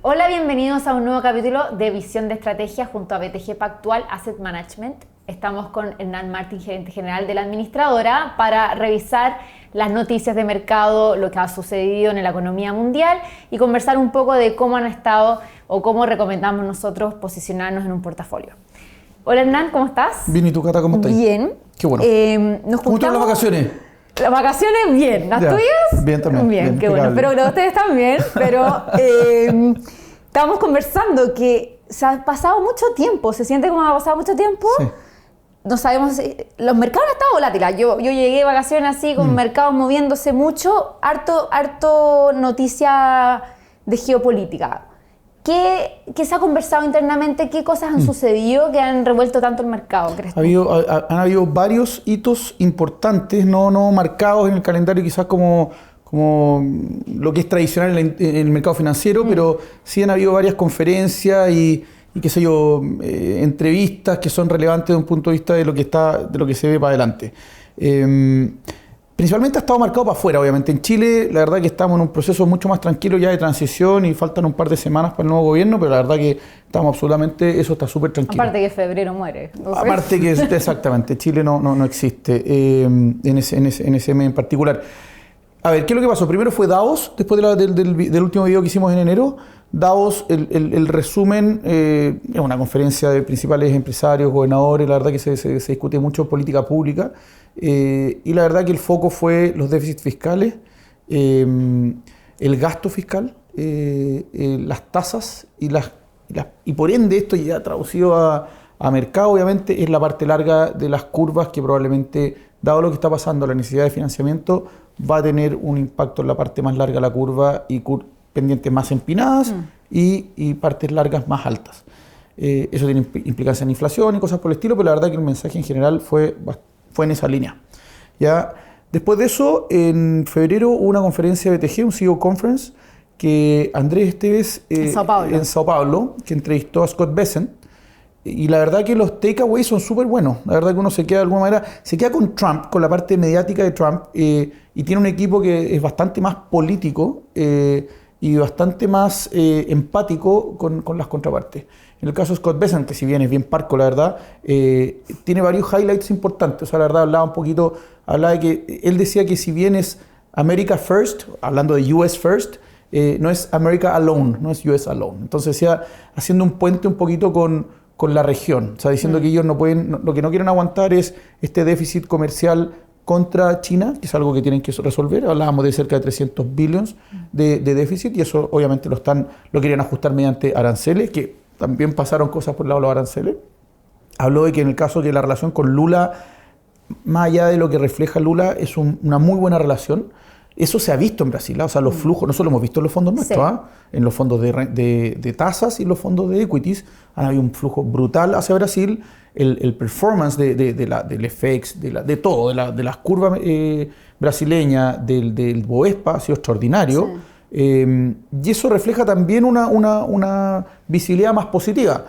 Hola, bienvenidos a un nuevo capítulo de Visión de Estrategia junto a BTG Pactual Asset Management. Estamos con Hernán Martín, gerente general de la administradora, para revisar las noticias de mercado, lo que ha sucedido en la economía mundial y conversar un poco de cómo han estado o cómo recomendamos nosotros posicionarnos en un portafolio. Hola Hernán, ¿cómo estás? Bien, ¿y tú, Cata, cómo estás? Bien. Qué bueno. ¿Cómo están las vacaciones? Las vacaciones bien, ¿las tuyas? Bien también. Bien, qué bueno. Espero que ustedes también, pero estábamos conversando que se ha pasado mucho tiempo, se siente como ha pasado mucho tiempo. Sí. No sabemos, los mercados han estado volátiles. Yo llegué de vacaciones así con mercados moviéndose mucho, harto noticia de geopolítica. ¿Qué se ha conversado internamente? ¿Qué cosas han sucedido que han revuelto tanto el mercado, crees tú? Han habido varios hitos importantes, no marcados en el calendario quizás como lo que es tradicional en el mercado financiero, pero sí han habido varias conferencias y qué sé yo, entrevistas que son relevantes desde un punto de vista de lo que se ve para adelante. Principalmente ha estado marcado para afuera, obviamente. En Chile, la verdad que estamos en un proceso mucho más tranquilo ya de transición y faltan un par de semanas para el nuevo gobierno, pero la verdad que estamos absolutamente, eso está súper tranquilo. Aparte que febrero muere. Entonces. Aparte que, exactamente, Chile no existe en ese mes en particular. A ver, ¿qué es lo que pasó? Primero fue Davos, después del último video que hicimos en enero. Davos, el resumen, es una conferencia de principales empresarios, gobernadores, la verdad que se discute mucho política pública. Y la verdad que el foco fue los déficits fiscales, el gasto fiscal, las tasas y por ende esto ya traducido a mercado, obviamente, es la parte larga de las curvas que probablemente, dado lo que está pasando, la necesidad de financiamiento, va a tener un impacto en la parte más larga de la curva y pendientes más empinadas y partes largas más altas. Eso tiene implicancias en inflación y cosas por el estilo, pero la verdad que el mensaje en general fue en esa línea. ¿Ya? Después de eso, en febrero hubo una conferencia de BTG, un CEO Conference, que Andrés Esteves en Sao Paulo, que entrevistó a Scott Bessent, y la verdad que los takeaways son súper buenos. La verdad que uno se queda de alguna manera, se queda con Trump, con la parte mediática de Trump, y tiene un equipo que es bastante más político y bastante más empático con las contrapartes. En el caso de Scott Bessent, que si bien es bien parco, la verdad, tiene varios highlights importantes. O sea, la verdad, hablaba de que él decía que si bien es America First, hablando de US First, no es America Alone, no es US Alone. Entonces, decía, haciendo un puente un poquito con la región. O sea, diciendo que ellos lo que no quieren aguantar es este déficit comercial contra China, que es algo que tienen que resolver. Hablábamos de cerca de 300 billones de déficit y eso obviamente lo querían ajustar mediante aranceles, que también pasaron cosas por el lado de los aranceles. Habló de que en el caso de que la relación con Lula, más allá de lo que refleja Lula, es una muy buena relación. Eso se ha visto en Brasil, o sea, los flujos, nosotros lo hemos visto en los fondos nuestros, sí. En los fondos de tasas y en los fondos de equities, han habido un flujo brutal hacia Brasil. El performance del FX, de todo, de las curvas brasileñas, del Bovespa ha sido extraordinario. Sí. Y eso refleja también una visibilidad más positiva.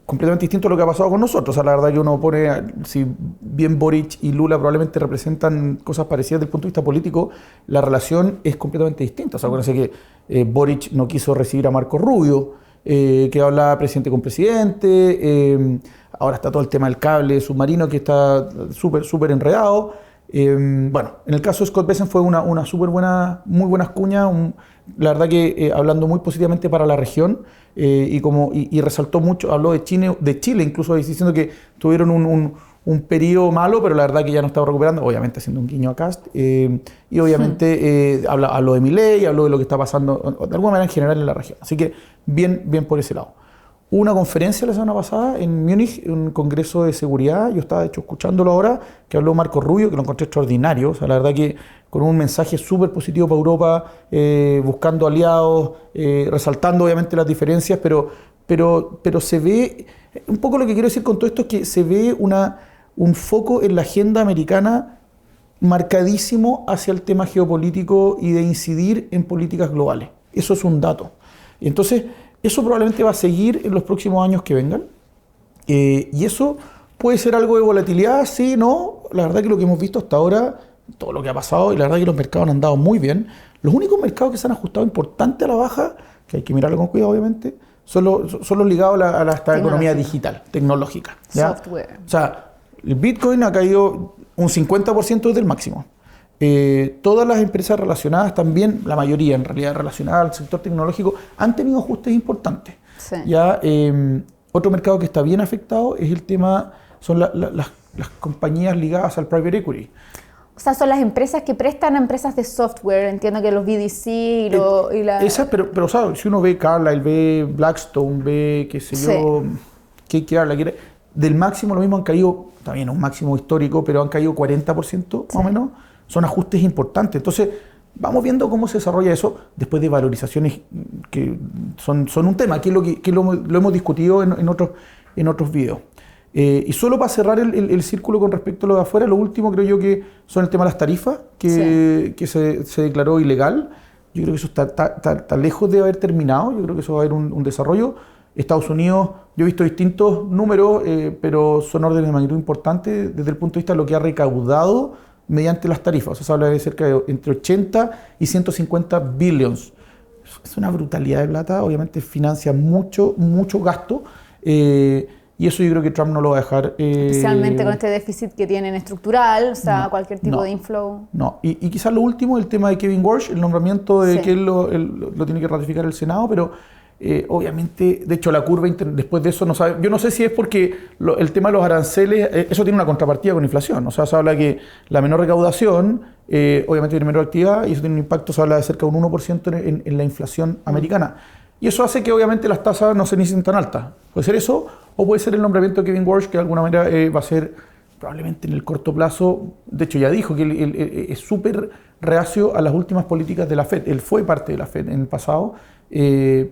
Completamente distinto a lo que ha pasado con nosotros. O sea, la verdad que uno pone, si bien Boric y Lula probablemente representan cosas parecidas desde el punto de vista político, la relación es completamente distinta. O sea, acuérdense que Boric no quiso recibir a Marco Rubio, que hablaba presidente con presidente, ahora está todo el tema del cable submarino que está súper enredado. Bueno, en el caso de Scott Bessent fue una muy buenas cuñas, la verdad que hablando muy positivamente para la región y resaltó mucho, habló de Chile incluso diciendo que tuvieron un periodo malo, pero la verdad que ya no estaba recuperando, obviamente haciendo un guiño a Kast, y obviamente habló de Milei, habló de lo que está pasando de alguna manera en general en la región, así que bien por ese lado. Hubo una conferencia la semana pasada en Múnich, un congreso de seguridad, yo estaba de hecho escuchándolo ahora, que habló Marco Rubio, que lo encontré extraordinario, o sea, la verdad que con un mensaje súper positivo para Europa, buscando aliados, resaltando obviamente las diferencias, pero se ve, un poco lo que quiero decir con todo esto es que se ve un foco en la agenda americana marcadísimo hacia el tema geopolítico y de incidir en políticas globales. Eso es un dato. Y entonces, eso probablemente va a seguir en los próximos años que vengan. Y eso puede ser algo de volatilidad, sí, no. La verdad que lo que hemos visto hasta ahora todo lo que ha pasado, y la verdad que los mercados han andado muy bien. Los únicos mercados que se han ajustado importante a la baja, que hay que mirarlo con cuidado obviamente, son los ligados a esta economía digital, tecnológica, ¿ya? Software. O sea, el Bitcoin ha caído un 50% desde el máximo. Todas las empresas relacionadas también, la mayoría en realidad relacionadas al sector tecnológico, han tenido ajustes importantes. Sí. Ya, otro mercado que está bien afectado es el tema, son las compañías ligadas al private equity. O sea, son las empresas que prestan a empresas de software. Entiendo que los BDC y la... Esas, pero o sea, si uno ve Carlyle, ve Blackstone, ve, qué sé yo, KKR, del máximo lo mismo han caído, también un máximo histórico, pero han caído 40% más o menos. Son ajustes importantes. Entonces, vamos viendo cómo se desarrolla eso después de valorizaciones que son un tema, que lo hemos discutido en otros videos. Y solo para cerrar el círculo con respecto a lo de afuera, lo último creo yo que son el tema de las tarifas, que se declaró ilegal. Yo creo que eso está lejos de haber terminado, yo creo que eso va a haber un desarrollo. Estados Unidos, yo he visto distintos números, pero son órdenes de magnitud importantes desde el punto de vista de lo que ha recaudado mediante las tarifas. O sea, se habla de cerca de entre 80 y 150 billions. Es una brutalidad de plata, obviamente financia mucho gasto. Y eso yo creo que Trump no lo va a dejar. Especialmente con este déficit que tienen estructural, o sea, cualquier tipo de inflow. No, y quizás lo último, el tema de Kevin Warsh, el nombramiento de que él lo tiene que ratificar el Senado, pero obviamente, de hecho la curva después de eso no sabe. Yo no sé si es porque el tema de los aranceles, eso tiene una contrapartida con inflación. O sea, se habla que la menor recaudación, obviamente tiene menor actividad, y eso tiene un impacto, se habla de cerca de un 1% en la inflación americana. Y eso hace que obviamente las tasas no se necesiten tan altas. Puede ser eso, o puede ser el nombramiento de Kevin Warsh, que de alguna manera va a ser probablemente en el corto plazo. De hecho, ya dijo que él es súper reacio a las últimas políticas de la Fed. Él fue parte de la Fed en el pasado,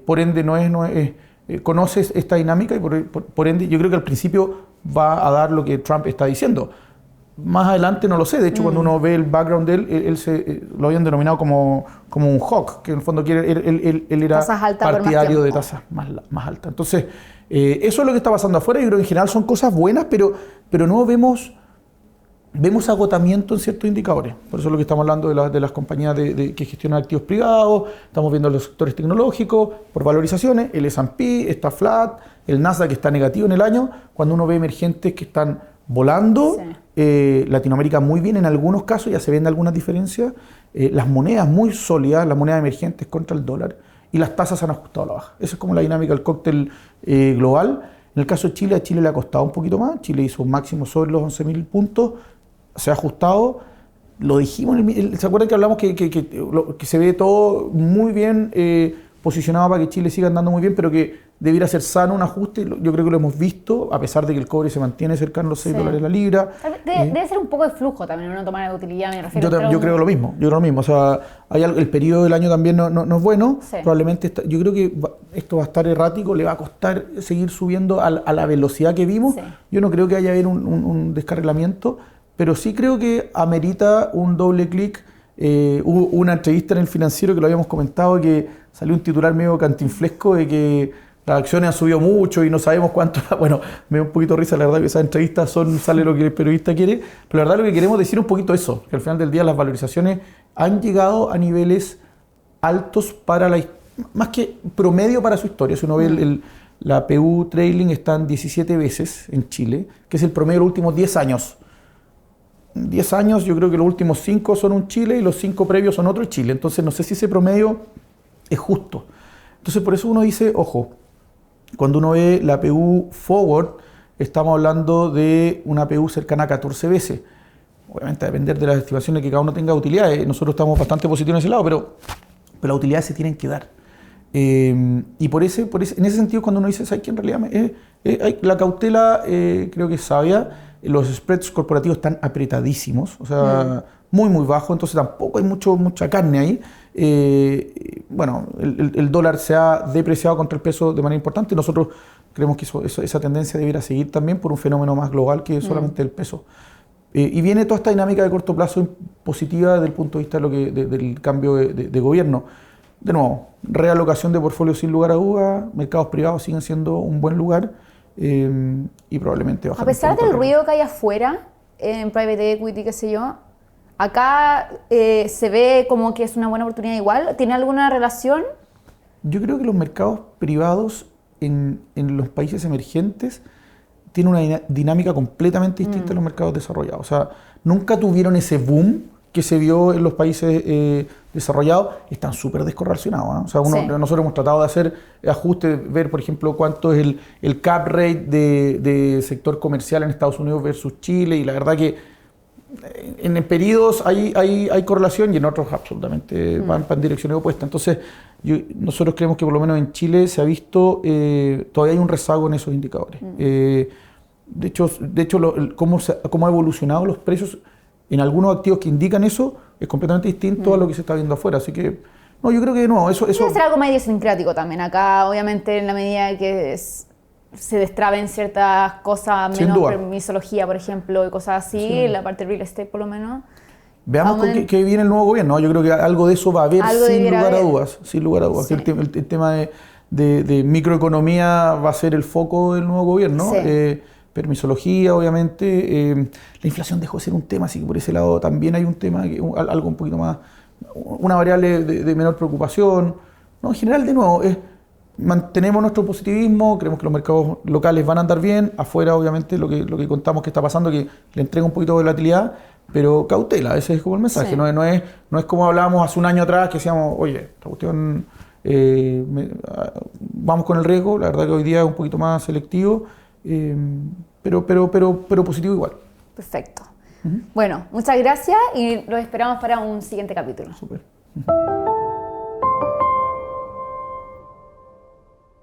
por ende conoce esta dinámica y por ende yo creo que al principio va a dar lo que Trump está diciendo. Más adelante no lo sé. De hecho, cuando uno ve el background de él, lo habían denominado como un hawk, que en el fondo él era partidario de tasas más altas. Entonces, eso es lo que está pasando afuera. Yo creo que en general son cosas buenas, pero no vemos agotamiento en ciertos indicadores. Por eso es lo que estamos hablando de las compañías que gestionan activos privados. Estamos viendo los sectores tecnológicos por valorizaciones. El S&P está flat, el Nasdaq está negativo en el año. Cuando uno ve emergentes que están volando, Latinoamérica muy bien en algunos casos, ya se ven algunas diferencias, las monedas muy sólidas, las monedas emergentes contra el dólar, y las tasas han ajustado a la baja. Esa es como la dinámica del cóctel global. En el caso de Chile, a Chile le ha costado un poquito más. Chile hizo un máximo sobre los 11.000 puntos, se ha ajustado. Lo dijimos, ¿se acuerdan que hablamos que se ve todo muy bien posicionado para que Chile siga andando muy bien, pero que debiera ser sano un ajuste? Yo creo que lo hemos visto, a pesar de que el cobre se mantiene cercano a los $6 la libra. Debe ser un poco de flujo también, uno tomar la utilidad, me refiero. Yo creo lo mismo. O sea, el periodo del año también no es bueno. Sí. Probablemente yo creo que esto va a estar errático, le va a costar seguir subiendo a la velocidad que vimos. Sí. Yo no creo que haya haber un descarrilamiento, pero sí creo que amerita un doble clic. Hubo una entrevista en El Financiero que lo habíamos comentado, que salió un titular medio cantinflesco de que las acciones han subido mucho y no sabemos cuánto. Bueno, me da un poquito de risa, la verdad que esas entrevistas sale lo que el periodista quiere, pero la verdad lo que queremos decir es un poquito eso, que al final del día las valorizaciones han llegado a niveles altos más que promedio para su historia. Si uno ve la PU Trailing está en 17 veces en Chile, que es el promedio de los últimos 10 años. 10 años, yo creo que los últimos 5 son un Chile y los 5 previos son otro Chile. Entonces no sé si ese promedio es justo. Entonces por eso uno dice, ojo, cuando uno ve la PU Forward, estamos hablando de una PU cercana a 14 veces. Obviamente a depender de las estimaciones que cada uno tenga de utilidades. Nosotros estamos bastante positivos en ese lado, pero las utilidades se tienen que dar. Y en ese sentido, cuando uno dice, ¿sabes qué? En realidad la cautela creo que es sabia. Los spreads corporativos están apretadísimos, o sea, muy bajos, entonces tampoco hay mucha carne ahí. Bueno, el dólar se ha depreciado contra el peso de manera importante. Nosotros creemos que esa tendencia debiera seguir también por un fenómeno más global que solamente el peso. Y viene toda esta dinámica de corto plazo positiva desde el punto de vista del cambio de gobierno. De nuevo, realocación de portfolios sin lugar a dudas, mercados privados siguen siendo un buen lugar. Y probablemente bajar. A pesar del ruido que hay afuera, en private equity, qué sé yo, Acá se ve como que es una buena oportunidad igual. ¿Tiene alguna relación? Yo creo que los mercados privados en los países emergentes tienen una dinámica completamente distinta a los mercados desarrollados. O sea, nunca tuvieron ese boom que se vio en los países desarrollados. Están súper descorrelacionados, ¿no? O sea, nosotros hemos tratado de hacer ajustes, ver, por ejemplo, cuánto es el cap rate de sector comercial en Estados Unidos versus Chile, y la verdad que en periodos hay correlación y en otros absolutamente van en direcciones opuestas. Entonces, nosotros creemos que por lo menos en Chile se ha visto, todavía hay un rezago en esos indicadores. De hecho cómo ha evolucionado los precios en algunos activos que indican eso es completamente distinto a lo que se está viendo afuera. Así que, no, yo creo que no. Eso debe ser algo más idiosincrático también. Acá, obviamente, en la medida que se destraben ciertas cosas, menos permisología, por ejemplo, y cosas así, en la parte de real estate por lo menos. Veamos con qué viene el nuevo gobierno. Yo creo que algo de eso va a haber sin lugar a dudas. Sin lugar a dudas. Sí. El tema de microeconomía va a ser el foco del nuevo gobierno. Sí. Permisología, obviamente. La inflación dejó de ser un tema, así que por ese lado también hay un tema, algo un poquito más, una variable de menor preocupación. No, en general, de nuevo, mantenemos nuestro positivismo, creemos que los mercados locales van a andar bien, afuera obviamente lo que contamos que está pasando, que le entrega un poquito de volatilidad, pero cautela, ese es como el mensaje. Sí. No es como hablábamos hace un año atrás, que decíamos, oye, esta cuestión, vamos con el riesgo. La verdad que hoy día es un poquito más selectivo, pero positivo igual. Perfecto. Bueno, muchas gracias y los esperamos para un siguiente capítulo. Súper.